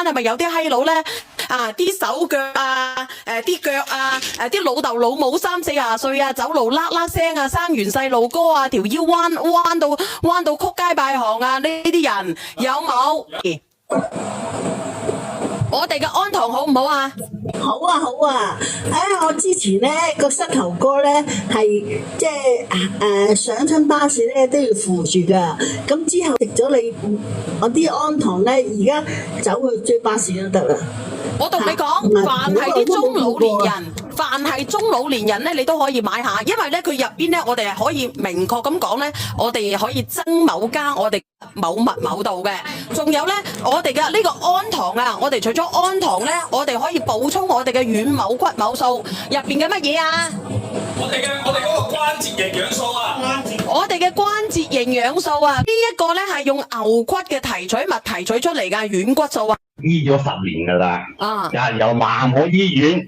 係咪有啲閪佬咧？啲手腳啲腳啲老豆老母30-40歲啊，走路啦啦聲啊，生完細路哥啊，條腰彎到曲街拜行啊，呢啲人有冇？我哋嘅安堂好唔好啊？好啊好啊！我之前咧個膝頭哥咧係即係上親巴士咧都要扶住噶，咁之後食咗你我啲安堂咧，而家走去追巴士都得啦。我同你講，凡係啲中老年人，凡係中老年人咧，你都可以買下，因為咧佢入邊咧，我哋係可以明確咁講咧，我哋可以增某加我哋某物某度嘅，仲有咧我哋嘅呢個安堂啊，我哋除咗安堂咧，我哋可以補充我哋嘅軟某骨某素入邊嘅乜嘢啊？我哋嗰個關節營養素啊，我哋嘅關節營養素啊，呢一個咧係用牛骨嘅提取物提取出嚟嘅軟骨素啊。醫咗10年噶啦，由南海醫院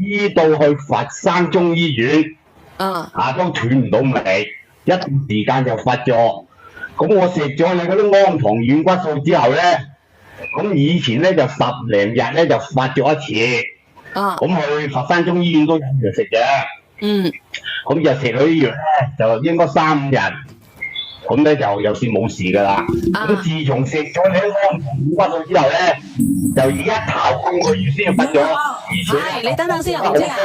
醫到去佛山中醫院，都斷唔到尾，一段時間就發作。咁我食咗你嗰啲安堂軟骨素之後咧，咁以前咧就10零日咧就發作一次，咁去佛山中醫院都有藥食嘅，咁就食咗啲藥咧就應該3-5日。咁咧就有時冇事噶啦。咁自從食咗你安堂軟骨素之後咧，就一頭半個月先發咗。係，你等等先啊，紅姐啊。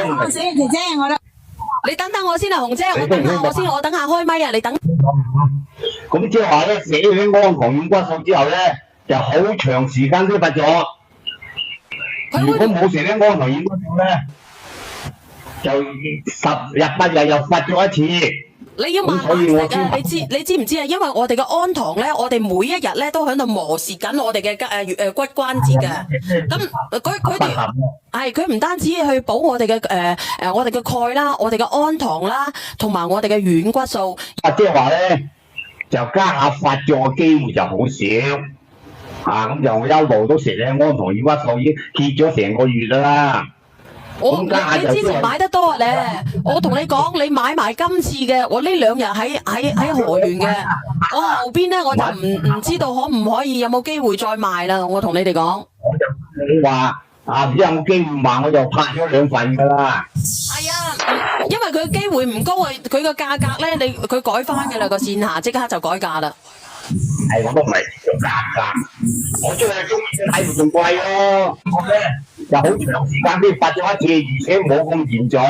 你等等我先啊，紅姐，我等下我先，我等下開咪啊，你等。咁即係話咧，食咗啲安堂軟骨素之後咧，就好長時間先發作。如果冇食啲安堂軟骨素咧，就10日8日又發作一次。你要慢慢食啊！你知唔知啊？因為我哋嘅安堂咧，我哋每一日咧都喺度磨蝕緊我哋嘅骨關節嘅。咁佢哋係佢唔單止去補我哋嘅我哋嘅鈣啦，我哋嘅安堂啦，同埋我哋嘅軟骨素。即係話咧，就家下發作嘅機會就好少。咁就一路都食咧安堂軟骨素，已經歇咗成個月啦。你之前買得多咧，我同你講，你買埋今次嘅，我呢2日喺河源嘅，我後邊咧我就唔知道可唔可以有冇機會再賣啦。我同你哋講，你話唔知有冇機會賣，我就拍咗2份噶啦。係啊，因為佢機會唔高啊，佢個價格咧，佢改翻嘅啦，個線下即刻就改價啦。我都唔係做價格，我中意睇會仲貴咯。我咧又好長時間先發咗一次，而且冇咁嚴重。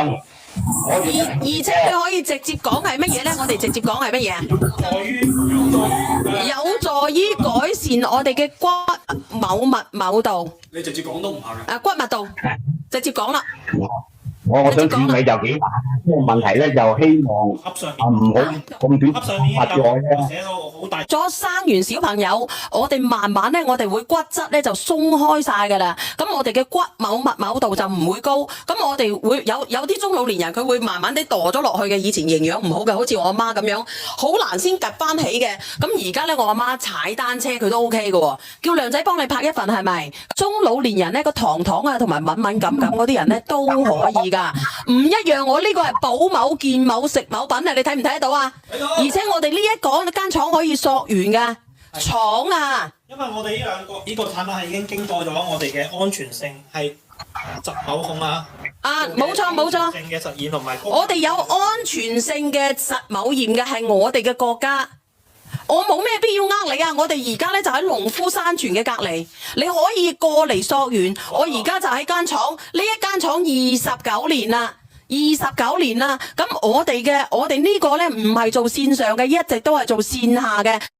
而且佢可以直接講係乜嘢咧？我哋直接講係乜嘢？有助於改善我哋嘅骨某密某度。你直接講都唔怕嘅。骨密度，直接講啦。我想處理就幾難，呢個問題咧就希望唔好咁短發作咧。咗生完小朋友，我哋慢慢咧，我哋會骨質咧就鬆開晒噶啦。咁我哋嘅骨某密某度就唔會高。咁我哋會有啲中老年人佢會慢慢地墮咗落去嘅。以前營養唔好嘅，好似我阿媽咁樣，好難先趌翻起嘅。咁而家咧，我阿媽踩單車佢都 OK 嘅。叫梁仔幫你拍一份係咪？中老年人咧個糖啊同埋敏感嗰啲人咧都可以㗎。唔一樣，我呢個係保某健某食某品啊！你睇唔睇得到啊？而且我哋呢一個間廠可以溯源㗎廠啊！因為我哋呢個產品係已經經過咗我哋嘅安全性係疾口控啊！冇錯。嘅實驗同埋我哋有安全性嘅實某驗嘅係我哋嘅國家。我冇咩必要呃你啊！我哋而家咧就喺農夫山泉嘅隔離，你可以過嚟溯源。我而家就喺間廠，呢一間廠29年啦，29年啦。咁我哋呢個咧唔係做線上嘅，一直都係做線下嘅。